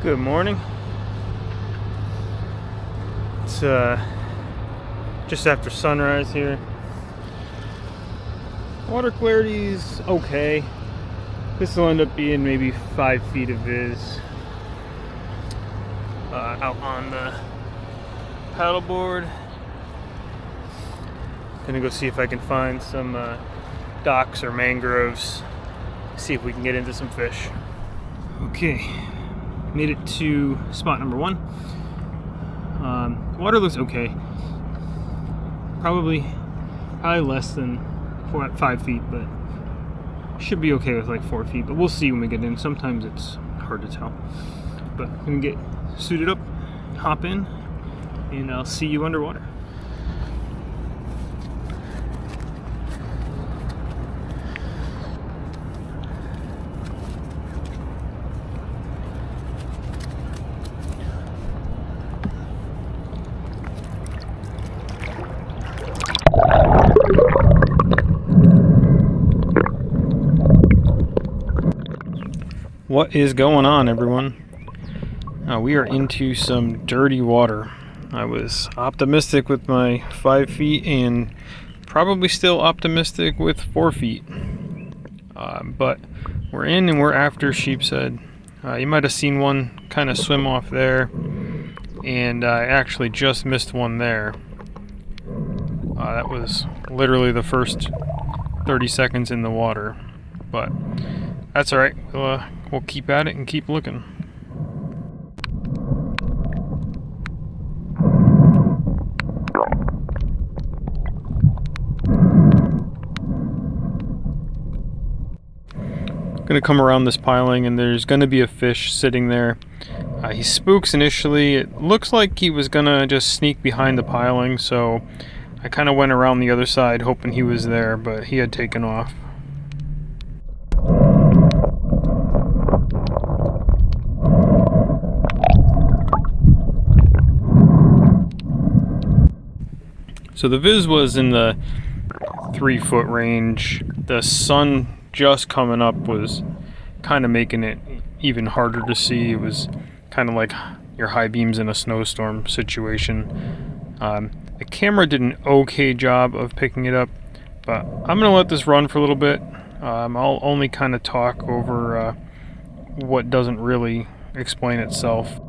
Good morning. It's just after sunrise here. Water clarity's okay. This will end up being maybe 5 feet of viz out on the paddleboard. Gonna go see if I can find some docks or mangroves. See if we can get into some fish. Okay, made it to spot number 1. Water looks okay. Probably less than 5 feet, but should be okay with like 4 feet. But we'll see when we get in. Sometimes it's hard to tell. But I'm gonna get suited up, hop in, and I'll see you underwater. What is going on, everyone? We are into some dirty water. I was optimistic with my 5 feet and probably still optimistic with 4 feet. But we're in and we're after sheepshead. You might have seen one kind of swim off there, and I actually just missed one there. That was literally the first 30 seconds in the water, but that's alright. We'll keep at it and keep looking. Gonna come around this piling and there's gonna be a fish sitting there. He spooks initially. It looks like he was gonna just sneak behind the piling, so I kind of went around the other side hoping he was there, but he had taken off. So the viz was in the 3 foot range. The sun just coming up was kind of making it even harder to see. It was kind of like your high beams in a snowstorm situation. The camera did an okay job of picking it up, but I'm gonna let this run for a little bit. I'll only kind of talk over what doesn't really explain itself.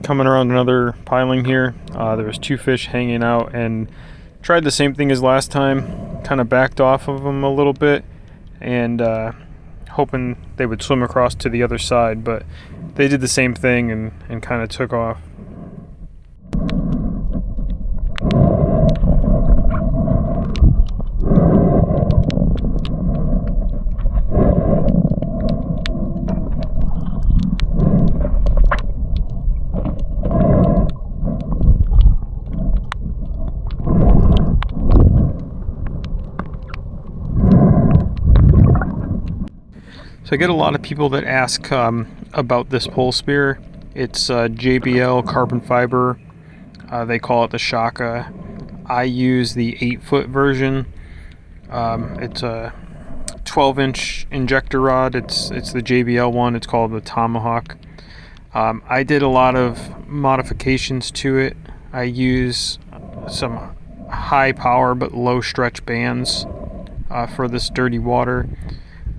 Coming around another piling here, there was 2 fish hanging out, and tried the same thing as last time. Kind of backed off of them a little bit and hoping they would swim across to the other side, but they did the same thing and kind of took off. So I get a lot of people that ask about this polespear. It's JBL carbon fiber. They call it the Shaka. I use the 8-foot version. It's a 12-inch injector rod. It's the JBL one. It's called the Tomahawk. I did a lot of modifications to it. I use some high power but low stretch bands for this dirty water.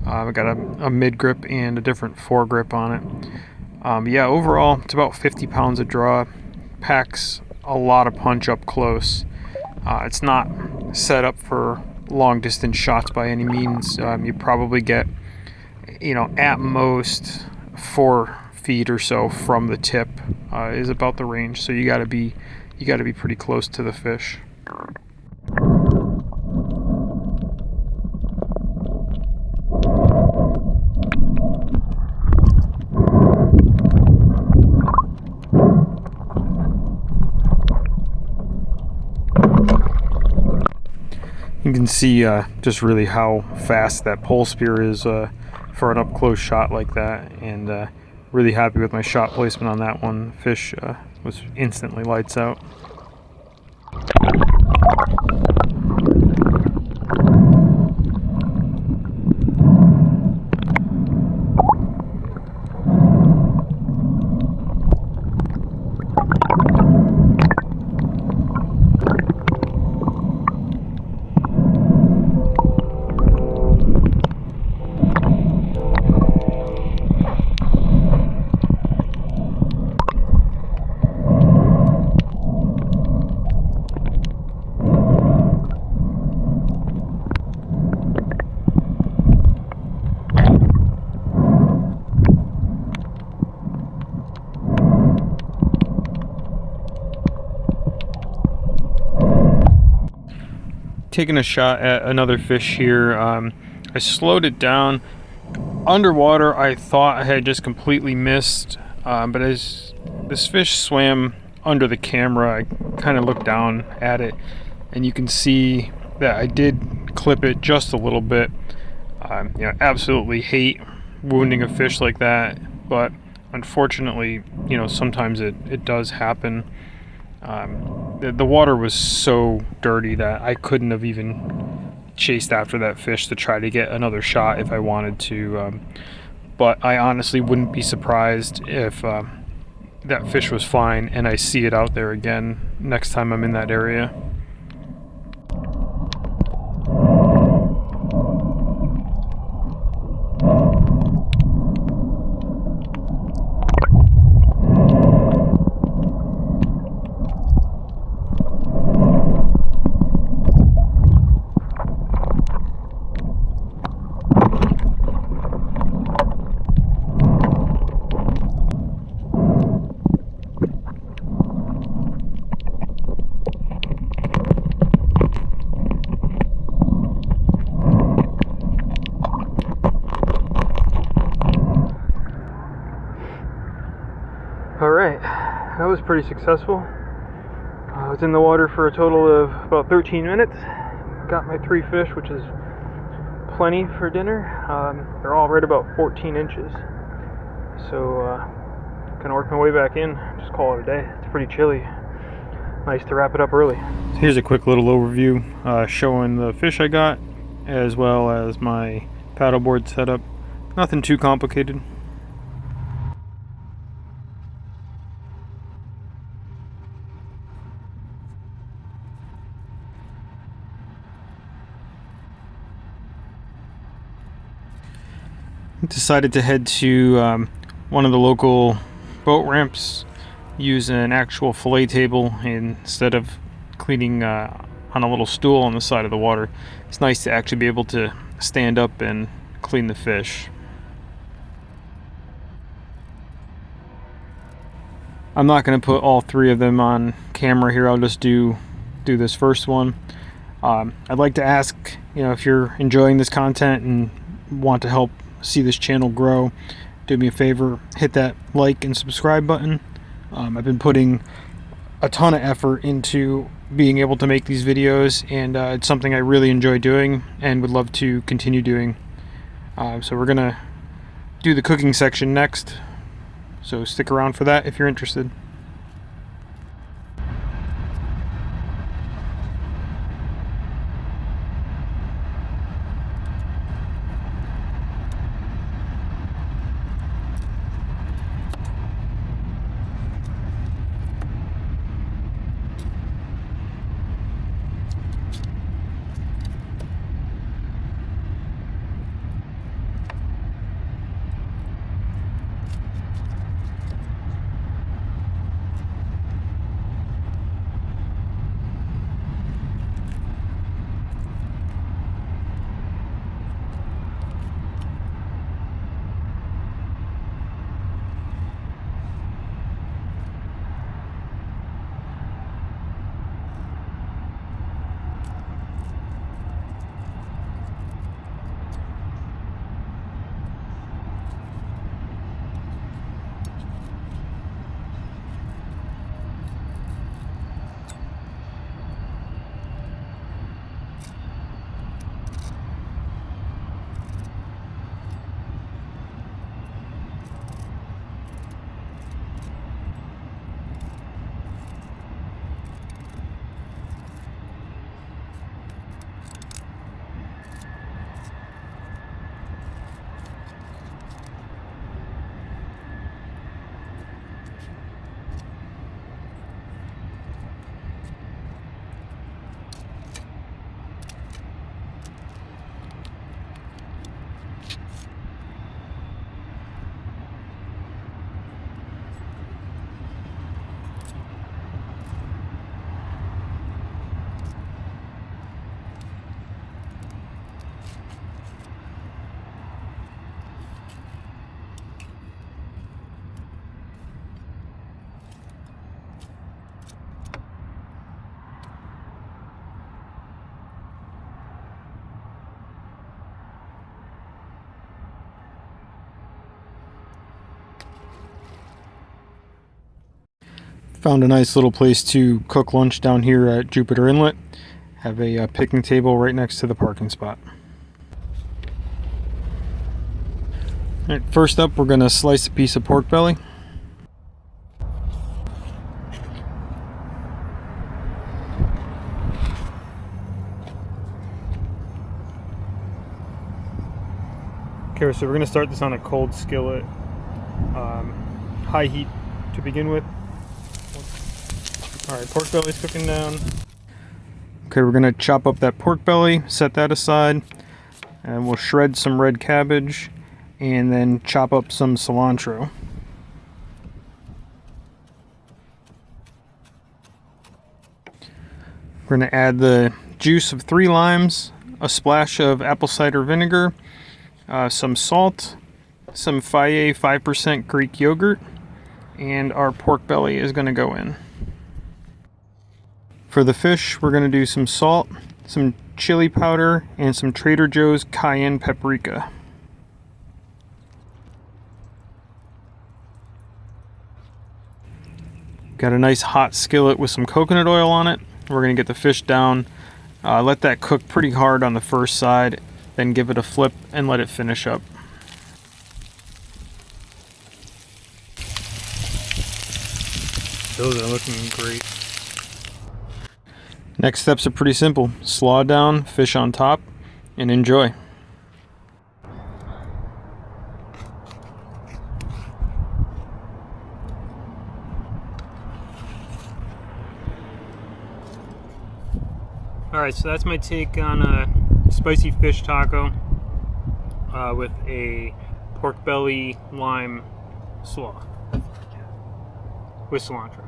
I got a mid grip and a different foregrip on it. Yeah, overall it's about 50 pounds of draw. Packs a lot of punch up close. It's not set up for long distance shots by any means. You probably get, at most 4 feet or so from the tip is about the range. So you got to be pretty close to the fish. You can see just really how fast that polespear is for an up-close shot like that, and really happy with my shot placement on that one. Fish was instantly lights out. Taking a shot at another fish here. I slowed it down. Underwater, I thought I had just completely missed, but as this fish swam under the camera, I kind of looked down at it, and you can see that I did clip it just a little bit. Absolutely hate wounding a fish like that, but unfortunately, sometimes it does happen. The water was so dirty that I couldn't have even chased after that fish to try to get another shot if I wanted to, but I honestly wouldn't be surprised if that fish was fine and I see it out there again next time I'm in that area. Alright, that was pretty successful. I was in the water for a total of about 13 minutes. Got my 3 fish, which is plenty for dinner. They're all right about 14 inches. So, gonna work my way back in, just call it a day. It's pretty chilly. Nice to wrap it up early. So here's a quick little overview showing the fish I got, as well as my paddleboard setup. Nothing too complicated. Decided to head to one of the local boat ramps, use an actual fillet table instead of cleaning on a little stool on the side of the water. It's nice to actually be able to stand up and clean the fish. I'm not going to put all 3 of them on camera here. I'll just do this first one. I'd like to ask, if you're enjoying this content and want to help see this channel grow, do me a favor, hit that like and subscribe button. I've been putting a ton of effort into being able to make these videos, and it's something I really enjoy doing and would love to continue doing. So we're gonna do the cooking section next, so stick around for that if you're interested. Found a nice little place to cook lunch down here at Jupiter Inlet. Have a picnic table right next to the parking spot. All right, first up, we're going to slice a piece of pork belly. Okay, so we're going to start this on a cold skillet, high heat to begin with. Alright, pork belly's cooking down. Okay, we're going to chop up that pork belly, set that aside, and we'll shred some red cabbage and then chop up some cilantro. We're going to add the juice of 3 limes, a splash of apple cider vinegar, some salt, some Fage 5% Greek yogurt, and our pork belly is going to go in. For the fish, we're going to do some salt, some chili powder, and some Trader Joe's cayenne paprika. Got a nice hot skillet with some coconut oil on it. We're going to get the fish down, let that cook pretty hard on the first side, then give it a flip and let it finish up. Those are looking great. Next steps are pretty simple. Slaw down, fish on top, and enjoy. Alright, so that's my take on a spicy fish taco with a pork belly lime slaw with cilantro.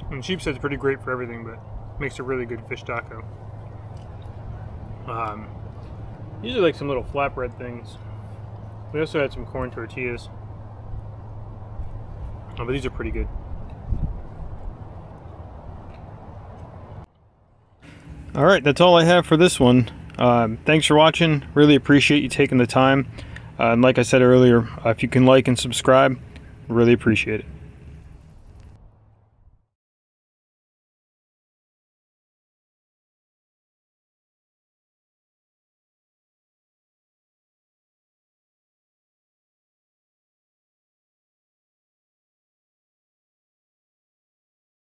And sheepshead's pretty great for everything, but makes a really good fish taco. Usually like some little flatbread things. We also had some corn tortillas. But these are pretty good. Alright, that's all I have for this one. Thanks for watching. Really appreciate you taking the time. And like I said earlier, if you can like and subscribe, really appreciate it.